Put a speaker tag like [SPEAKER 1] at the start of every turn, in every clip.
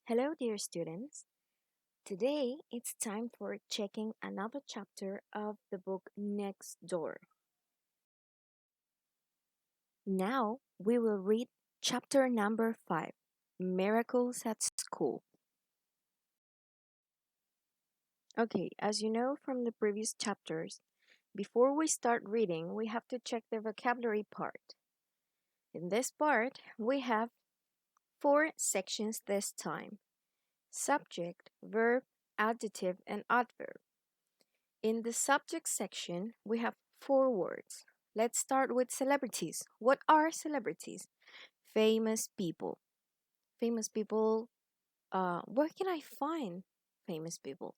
[SPEAKER 1] Hello, dear students. Today it's time for checking another chapter of the book Next Door. Now we will read chapter number 5 Miracles at School. Okay, as you know from the previous chapters, before we start reading, we have to check the vocabulary part. In this part, we have 4 sections this time: subject, verb, adjective, and adverb. In the subject section, we have 4 words. Let's start with celebrities. What are celebrities? Famous people. Famous people, where can I find famous people?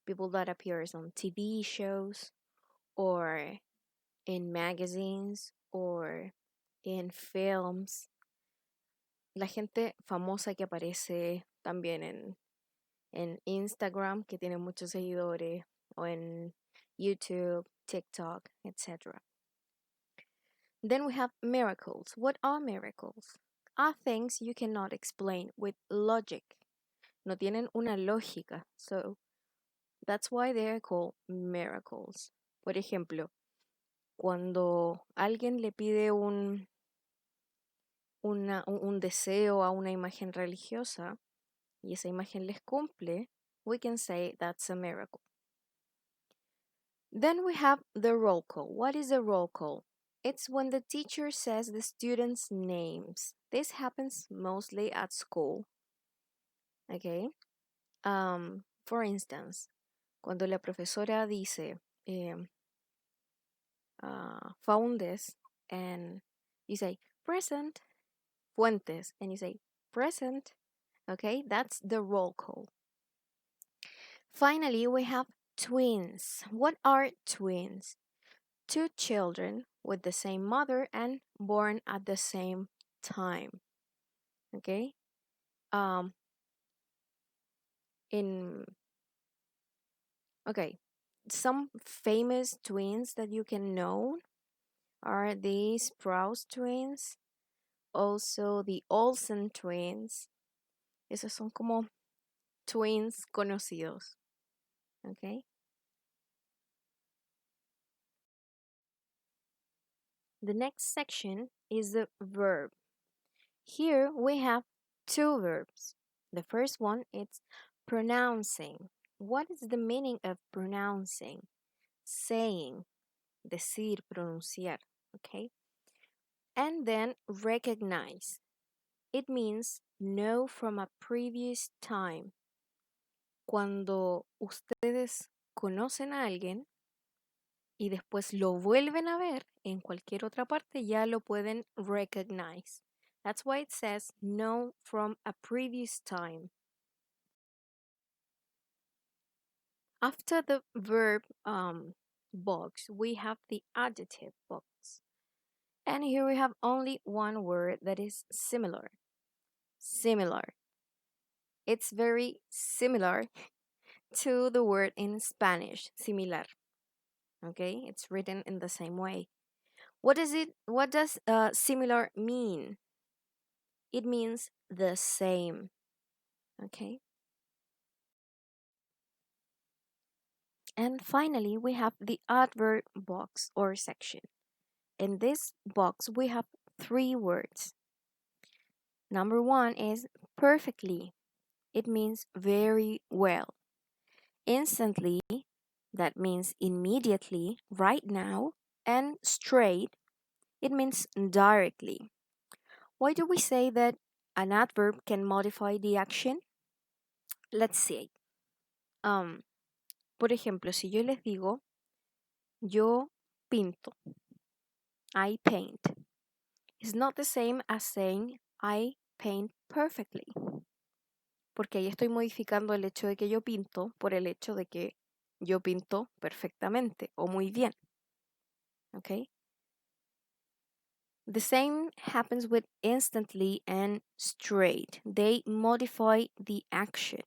[SPEAKER 1] People that appears on TV shows or in magazines or in films. La gente famosa que aparece también en Instagram, que tiene muchos seguidores, o en YouTube, TikTok, etc. Then we have miracles. What are miracles? Are things you cannot explain with logic. No tienen una lógica. So that's why they are called miracles. Por ejemplo, cuando alguien le pide un deseo a una imagen religiosa y esa imagen les cumple, we can say that's a miracle. Then we have the roll call. What is a roll call? It's when the teacher says the students' names. This happens mostly at school. Okay? For instance, cuando la profesora dice Faundes and you say present, Fuentes, and you say present. Okay? That's the roll call. Finally, we have twins. What are twins? Two children with the same mother and born at the same time. Okay? In Okay, some famous twins that you can know are the Sprouse twins, also the Olsen twins. Esos son como twins conocidos. Okay? The next section is the verb. Here we have 2 verbs. The first one is pronouncing. What is the meaning of pronouncing? Saying, decir, pronunciar, okay? And then recognize. It means know from a previous time. Cuando ustedes conocen a alguien y después lo vuelven a ver en cualquier otra parte, ya lo pueden recognize. That's why it says know from a previous time. After the verb box, we have the adjective box. And here we have only one word that is similar. Similar. It's very similar to the word in Spanish, similar. Okay, it's written in the same way. What does similar mean? It means the same. Okay. And finally, we have the adverb box or section. In this box, we have 3 words. Number 1 is perfectly. It means very well. Instantly, that means immediately, right now, and straight, it means directly. Why do we say that an adverb can modify the action? Let's see. Por ejemplo, si yo les digo, yo pinto, I paint, it's not the same as saying I paint perfectly. Porque ahí estoy modificando el hecho de que yo pinto por el hecho de que yo pinto perfectamente o muy bien. Okay? The same happens with instantly and straight. They modify the action.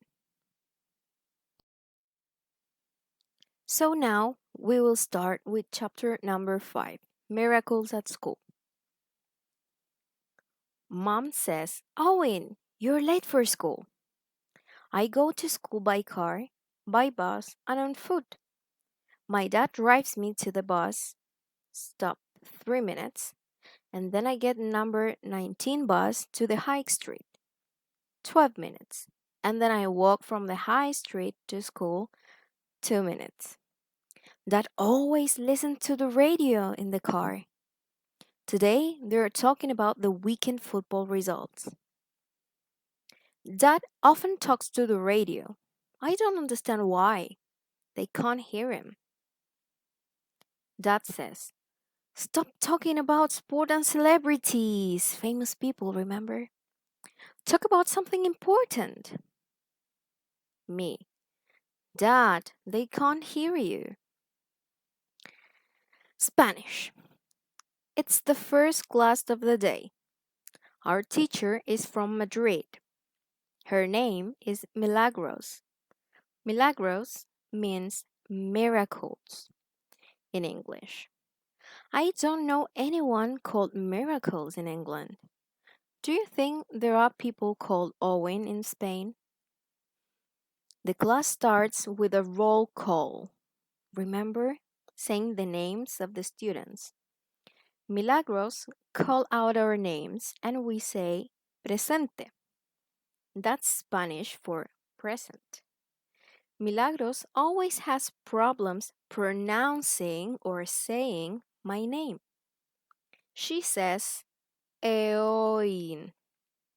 [SPEAKER 1] So now we will start with chapter number 5, Miracles at School. Mom says, Owen, you're late for school. I go to school by car, by bus, and on foot. My dad drives me to the bus stop 3 minutes, and then I get number 19 bus to the high street, 12 minutes. And then I walk from the high street to school, 2 minutes. Dad always listened to the radio in the car. Today, they're talking about the weekend football results. Dad often talks to the radio. I don't understand why. They can't hear him. Dad says, "Stop talking about sport and celebrities, famous people, remember? Talk about something important." Me, "Dad, they can't hear you." Spanish. It's the first class of the day. Our teacher is from Madrid. Her name is Milagros. Milagros means miracles in English. I don't know anyone called Miracles in England. Do you think there are people called Owen in Spain? The class starts with a roll call. Remember, saying the names of the students. Milagros call out our names and we say presente. That's Spanish for present. Milagros always has problems pronouncing or saying my name. She says Eoin,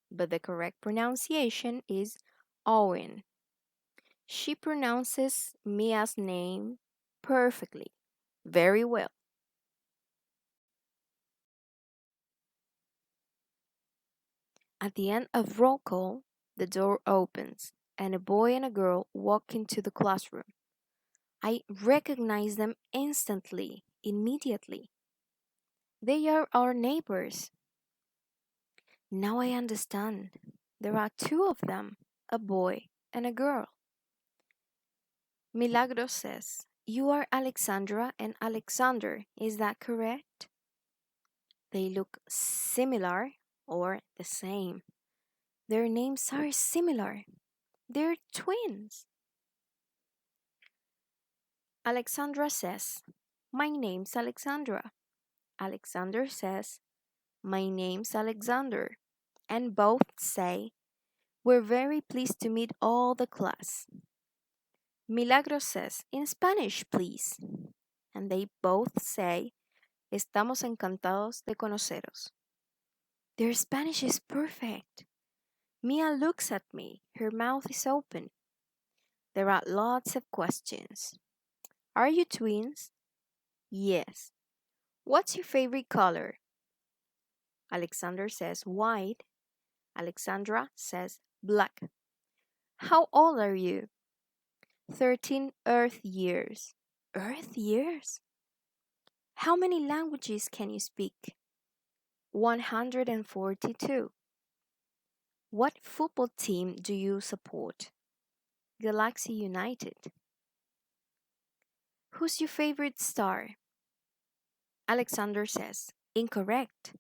[SPEAKER 1] but the correct pronunciation is Owen. She pronounces Mia's name perfectly, very well. At the end of roll call, the door opens and a boy and a girl walk into the classroom. I recognize them instantly, immediately. They are our neighbors. Now I understand. There are two of them, a boy and a girl. Milagros says, "You are Alexandra and Alexander, is that correct?" They look similar or the same. Their names are similar. They're twins. Alexandra says, "My name's Alexandra." Alexander says, "My name's Alexander." And both say, "We're very pleased to meet all the class." Milagros says, "In Spanish, please." And they both say, "Estamos encantados de conoceros." Their Spanish is perfect. Mia looks at me. Her mouth is open. There are lots of questions. Are you twins? Yes. What's your favorite color? Alexander says white. Alexandra says black. How old are you? 13 Earth years. Earth years? How many languages can you speak? 142. What football team do you support? Galaxy United. Who's your favorite star? Alexander says, incorrect.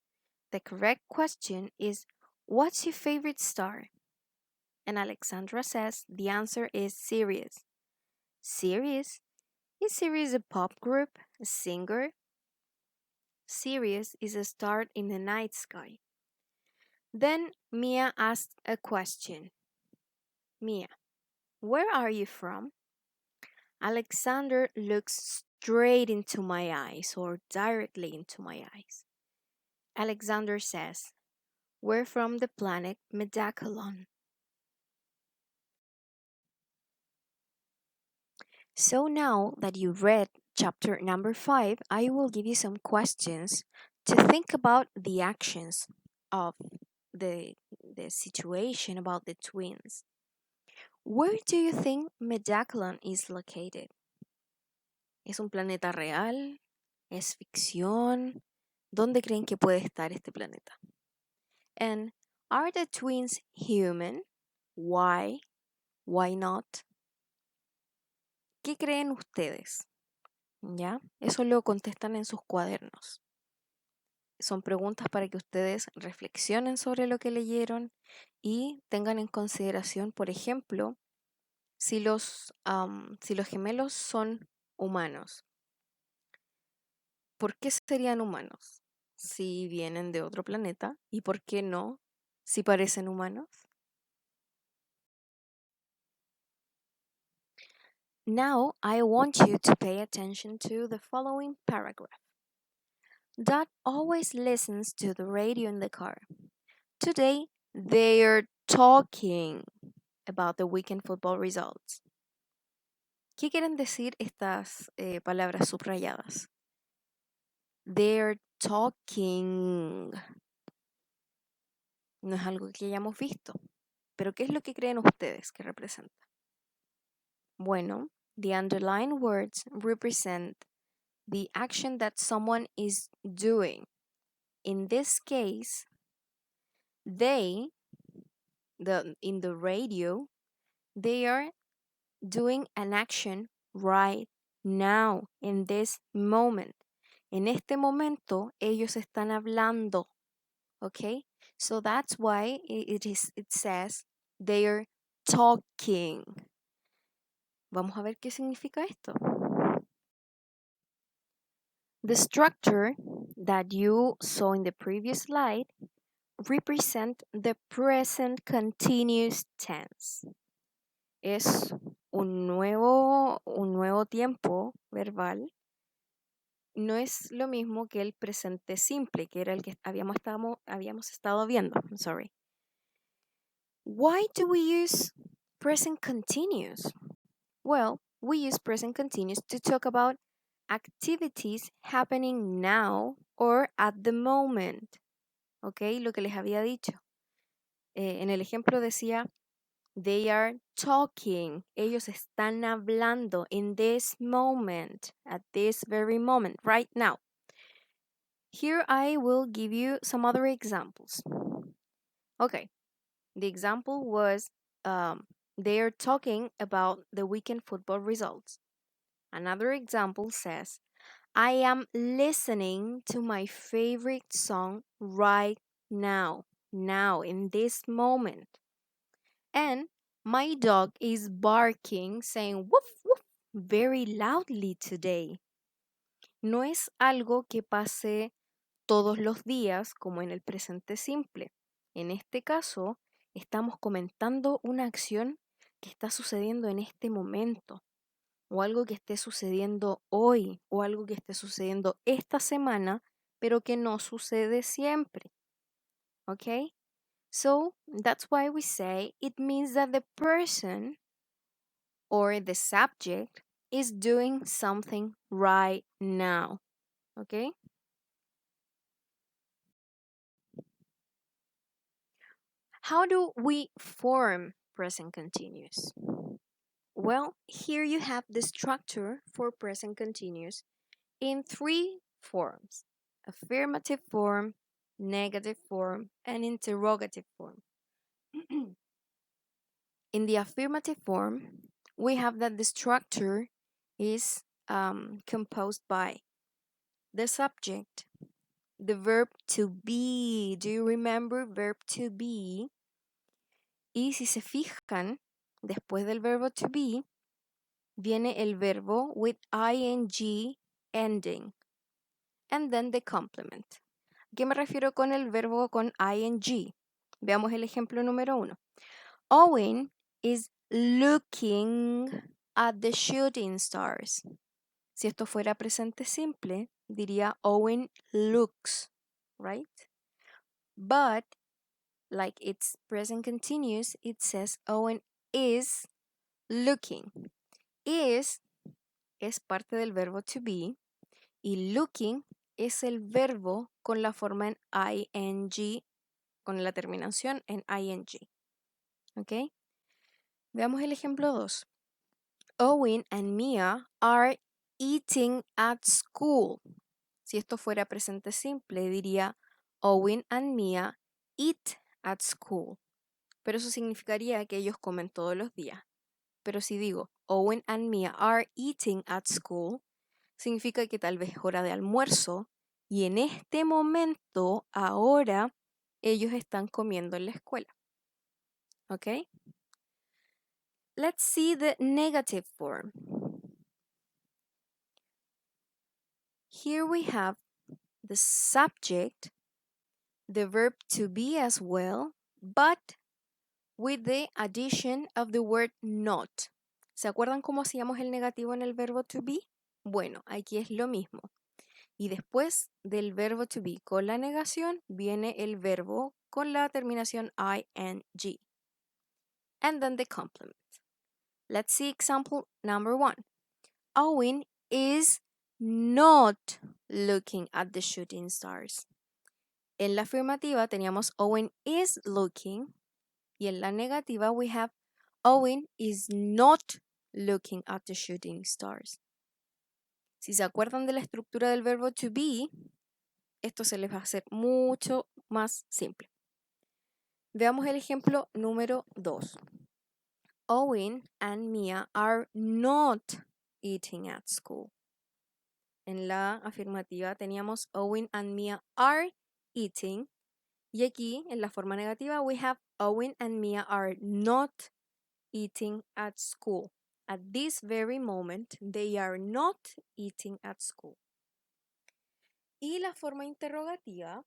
[SPEAKER 1] The correct question is, what's your favorite star? And Alexandra says the answer is Sirius. Sirius? Is Sirius a pop group? A singer? Sirius is a star in the night sky. Then Mia asked a question. Mia, where are you from? Alexander looks straight into my eyes or directly into my eyes. Alexander says, "We're from the planet Medacolon." So now that you read chapter number 5, I will give you some questions to think about the actions of the, the situation about the twins. Where do you think Medacolon is located? ¿Es un planeta real? ¿Es ficción? ¿Dónde creen que puede estar este planeta? And are the twins human? Why? Why not? ¿Qué creen ustedes? ¿Ya? Eso lo contestan en sus cuadernos. Son preguntas para que ustedes reflexionen sobre lo que leyeron y tengan en consideración, por ejemplo, si los gemelos son humanos, ¿por qué serían humanos si vienen de otro planeta? ¿Y por qué no si parecen humanos? Now I want you to pay attention to the following paragraph. Dad always listens to the radio in the car. Today they're talking about the weekend football results. ¿Qué quieren decir estas palabras subrayadas? They're talking. No es algo que hayamos visto. Pero ¿qué es lo que creen ustedes que representa? Bueno, the underlined words represent the action that someone is doing. In this case, they, in the radio, they are doing an action right now, in this moment. En este momento, ellos están hablando. Okay? So that's why it says they're talking. Vamos a ver qué significa esto. The structure that you saw in the previous slide represent the present continuous tense. Es un nuevo tiempo verbal. No es lo mismo que el presente simple, que era el que habíamos estado viendo. I'm sorry. Why do we use present continuous? Well, we use present continuous to talk about activities happening now or at the moment. ¿Ok? Lo que les había dicho. En el ejemplo decía, they are talking. Ellos están hablando in this moment, at this very moment, right now. Here I will give you some other examples. Okay, the example was they are talking about the weekend football results. Another example says, I am listening to my favorite song right now, in this moment. And my dog is barking, saying woof, woof, very loudly today. No es algo que pase todos los días como en el presente simple. En este caso, estamos comentando una acción que está sucediendo en este momento, o algo que esté sucediendo hoy, o algo que esté sucediendo esta semana, pero que no sucede siempre. ¿Ok? So that's why we say it means that the person or the subject is doing something right now. ¿Ok? How do we form present continuous? Well, here you have the structure for present continuous in 3 forms: affirmative form, negative form, and interrogative form. In the affirmative form, we have that the structure is composed by the subject, the verb to be. Do you remember verb to be? Y si se fijan, después del verbo to be, viene el verbo with ing ending. And then the complement. ¿A qué me refiero con el verbo con ing? Veamos el ejemplo número 1. Owen is looking at the shooting stars. Si esto fuera presente simple, diría Owen looks, right? But like it's present continuous, it says Owen is looking. Is parte del verbo to be y looking es el verbo con la forma en ing, con la terminación en ing. ¿Ok? Veamos el ejemplo 2. Owen and Mia are eating at school. Si esto fuera presente simple, diría Owen and Mia eat at school. Pero eso significaría que ellos comen todos los días. Pero si digo Owen and Mia are eating at school, significa que tal vez es hora de almuerzo y en este momento, ahora, ellos están comiendo en la escuela. ¿Ok? Let's see the negative form. Here we have the subject, the verb to be as well, but with the addition of the word not. ¿Se acuerdan cómo hacíamos el negativo en el verbo to be? Bueno, aquí es lo mismo. Y después del verbo to be con la negación viene el verbo con la terminación ing. And then the complement. Let's see example number 1. Owen is not looking at the shooting stars. En la afirmativa teníamos Owen is looking y en la negativa we have Owen is not looking at the shooting stars. Si se acuerdan de la estructura del verbo to be, esto se les va a hacer mucho más simple. Veamos el ejemplo número 2. Owen and Mia are not eating at school. En la afirmativa teníamos Owen and Mia are eating. Y aquí, en la forma negativa, we have Owen and Mia are not eating at school. At this very moment, they are not eating at school. Y la forma interrogativa,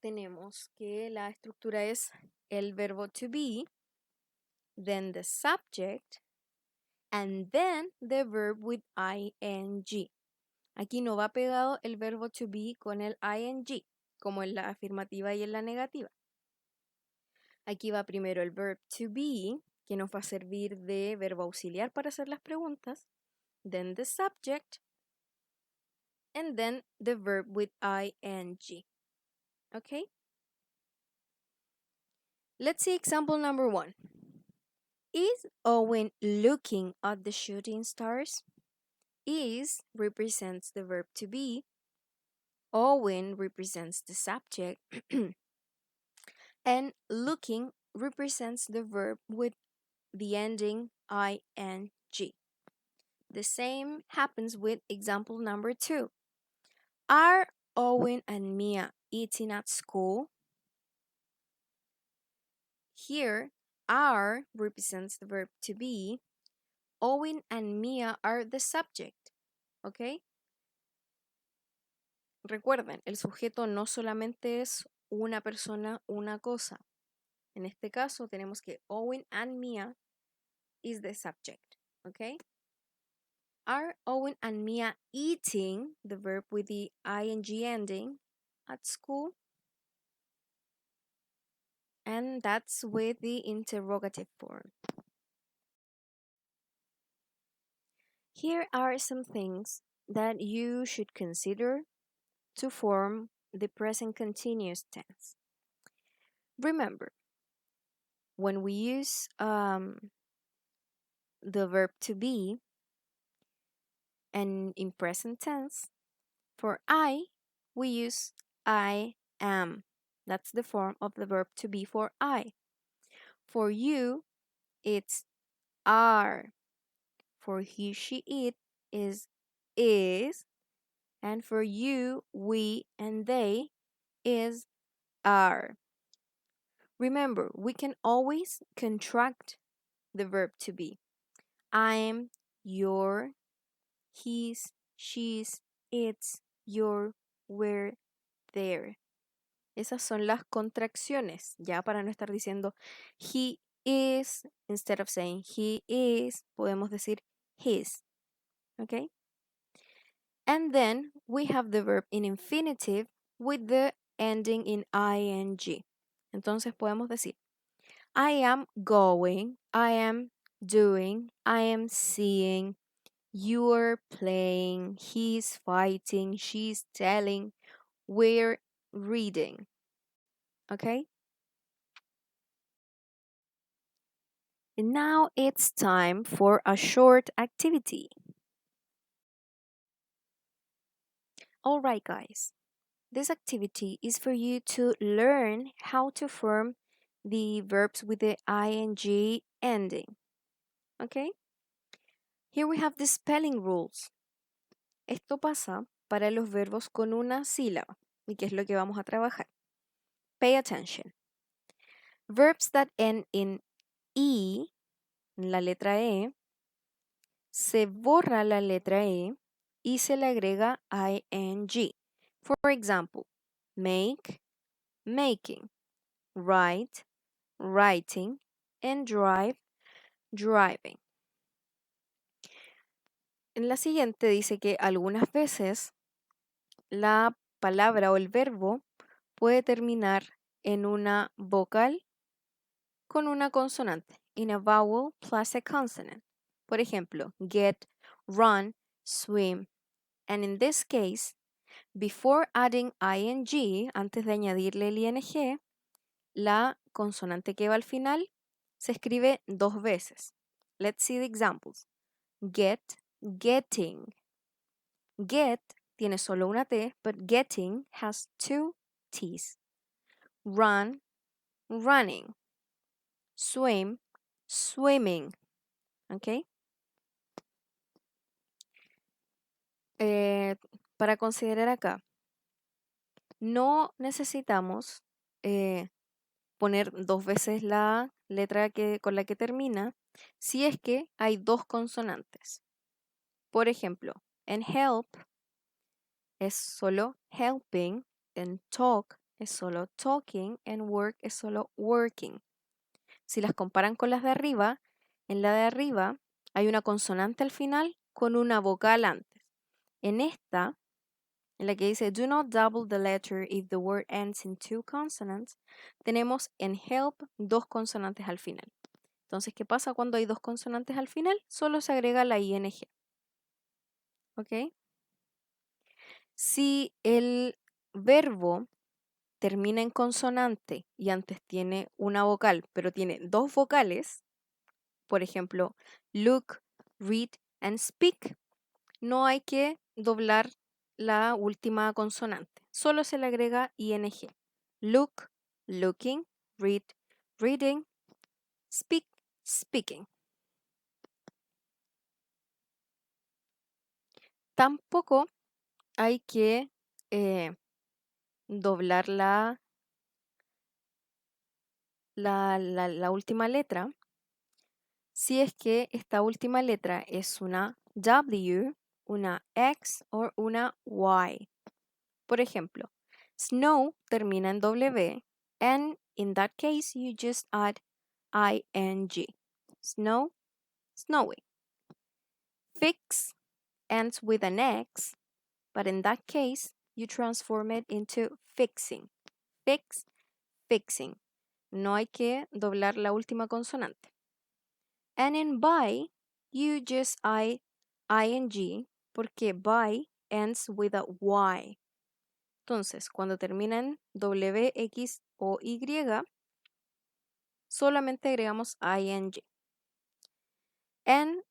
[SPEAKER 1] tenemos que la estructura es el verbo to be, then the subject, and then the verb with ing. Aquí no va pegado el verbo to be con el ing, como en la afirmativa y en la negativa. Aquí va primero el verb to be, que nos va a servir de verbo auxiliar para hacer las preguntas, then the subject, and then the verb with ing. Okay? Let's see example number 1. Is Owen looking at the shooting stars? Is represents the verb to be. Owen represents the subject. And looking represents the verb with the ending ing. The same happens with example number 2. Are Owen and Mia eating at school? Here, are represents the verb to be. Owen and Mia are the subject. ¿Ok? Recuerden, el sujeto no solamente es una persona, una cosa. En este caso, tenemos que Owen and Mia is the subject. ¿Ok? Are Owen and Mia eating, the verb with the ing ending, at school? And that's with the interrogative form. Here are some things that you should consider to form the present continuous tense. Remember, when we use the verb to be and in present tense, for I, we use I am. That's the form of the verb to be for I. For you, it's are. For he, she, it is. And for you, we, and they is are. Remember, we can always contract the verb to be. I'm, your, his, she's, it's, your, we're, there. Esas son las contracciones, ya para no estar diciendo he is, instead of saying he is, podemos decir his. Okay? And then we have the verb in infinitive with the ending in ing. Entonces podemos decir I am going, I am doing, I am seeing, you're playing, he's fighting, she's telling, we're reading. Okay? And now it's time for a short activity. All right, guys. This activity is for you to learn how to form the verbs with the ing ending. Okay? Here we have the spelling rules. Esto pasa para los verbos con una sílaba. ¿Y qué es lo que vamos a trabajar? Pay attention. Verbs that end in E la letra E, se borra la letra E y se le agrega ing. For example, make, making, write, writing, and drive, driving. En la siguiente dice que algunas veces la palabra o el verbo puede terminar en una vocal con una consonante, in a vowel plus a consonant. Por ejemplo, get, run, swim. And in this case, before adding ing, antes de añadirle el ing, la consonante que va al final se escribe dos veces. Let's see the examples. Get, getting. Get tiene solo una T, but getting has two T's. Run, running. Swim, swimming. ¿Ok? Para considerar acá, no necesitamos poner dos veces la letra con la que termina si es que hay dos consonantes. Por ejemplo, en help es solo helping, en talk es solo talking, en work es solo working. Si las comparan con las de arriba, en la de arriba hay una consonante al final con una vocal antes. En esta, en la que dice do not double the letter if the word ends in two consonants, tenemos en help dos consonantes al final. Entonces, ¿qué pasa cuando hay dos consonantes al final? Solo se agrega la ing. ¿Ok? Si el verbo termina en consonante y antes tiene una vocal, pero tiene dos vocales, por ejemplo, look, read and speak, no hay que doblar la última consonante, solo se le agrega ing. Look, looking, read, reading, speak, speaking. Tampoco hay que doblar la última letra si es que esta última letra es una W, una X o una Y. Por ejemplo, snow termina en W and in that case you just add ing. Snow, snowing. Fix ends with an X, but in that case you transform it into fixing. Fix, fixing. No hay que doblar la última consonante. And in buy, you just ing porque buy ends with a Y. Entonces, cuando termina en W, X o Y, solamente agregamos ing. And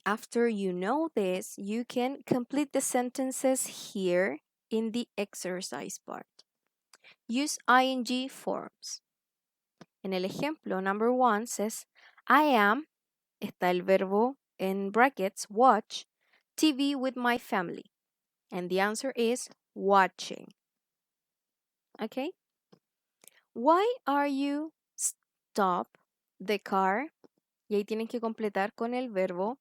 [SPEAKER 1] after you know this, you can complete the sentences here in the exercise part. Use ing forms. En el ejemplo, number 1 says, I am, está el verbo en brackets, watch, TV with my family. And the answer is watching. Okay? Why are you stop the car? Y ahí tienen que completar con el verbo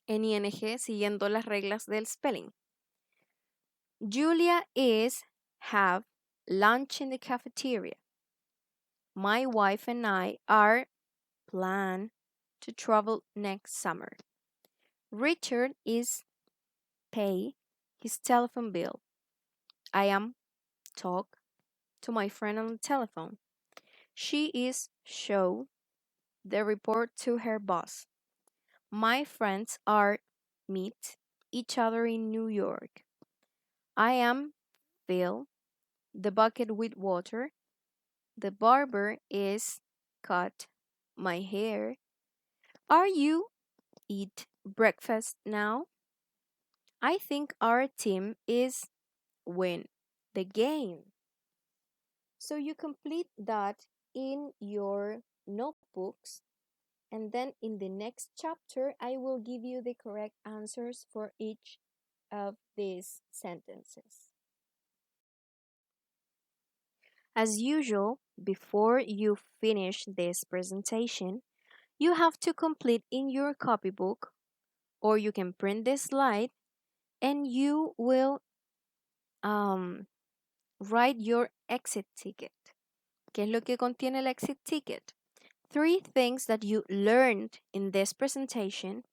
[SPEAKER 1] en ing siguiendo las reglas del spelling. Julia is have lunch in the cafeteria. My wife and I are plan to travel next summer. Richard is pay his telephone bill. I am talk to my friend on the telephone. She is show the report to her boss. My friends are meet each other in New York. I am fill the bucket with water. The barber is cut my hair. Are you eat breakfast now? I think our team is win the game. So you complete that in your notebooks, and then in the next chapter, I will give you the correct answers for each of these sentences. As usual, before you finish this presentation, you have to complete in your copybook, or you can print this slide and you will um, write your exit ticket. ¿Qué es lo que contiene el exit ticket? 3 things that you learned in this presentation,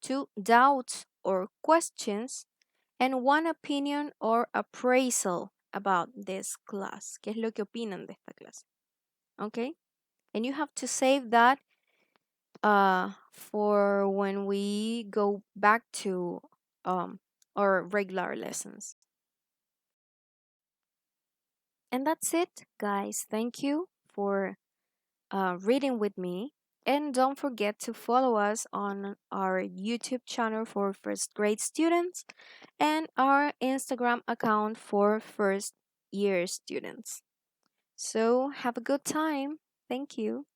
[SPEAKER 1] 2 doubts or questions, and 1 opinion or appraisal about this class. ¿Qué es lo que opinan de esta clase? Okay? And you have to save that for when we go back to our regular lessons. And that's it, guys. Thank you for reading with me. And don't forget to follow us on our YouTube channel for first grade students and our Instagram account for first year students. So have a good time. Thank you.